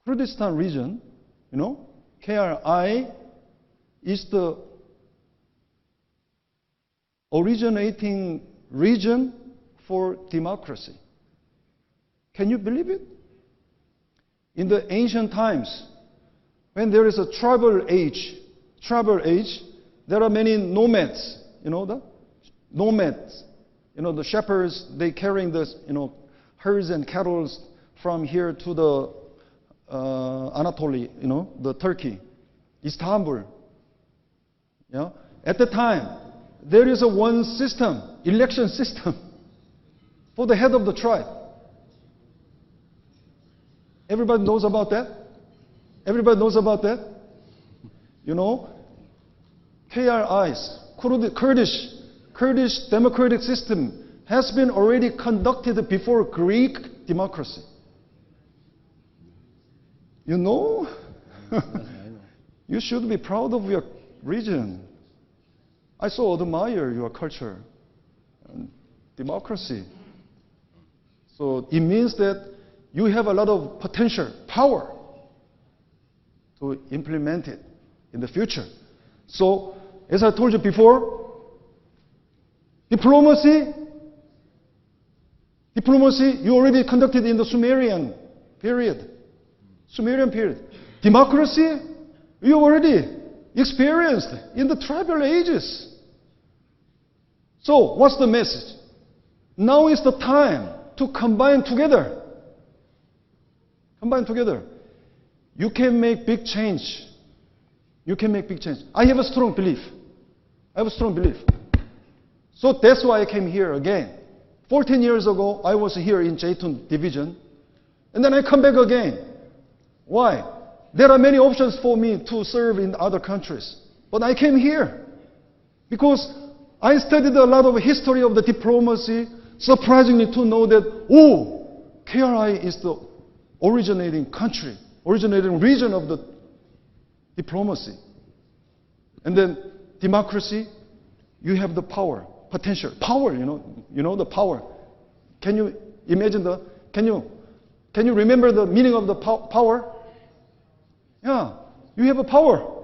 Kurdistan region, KRI is the originating region for democracy. Can you believe it? In the ancient times, when there is a tribal age, there are many nomads. The nomads. The shepherds, they carrying the herds and cattle from here to the Anatolia, the Turkey, Istanbul. At the time, there is a one system, election system, for the head of the tribe. Everybody knows about that? Everybody knows about that? KRI's, Kurdish democratic system has been already conducted before Greek democracy. You know? You should be proud of your region. I so admire your culture and democracy. So it means that you have a lot of potential, power to implement it in the future. So, as I told you before, diplomacy you already conducted in the Sumerian period. Democracy, you already experienced in the tribal ages. So, what's the message? Now is the time to combine together. You can make big change. I have a strong belief. So that's why I came here again. 14 years ago, I was here in Jeytun division. And then I come back again. Why? There are many options for me to serve in other countries. But I came here because I studied a lot of history of the diplomacy, surprisingly to know that, KRI is the originating region of the diplomacy. And then democracy, you have the power, potential. Power, the power. Can you imagine can you remember the meaning of the power? Yeah, you have a power.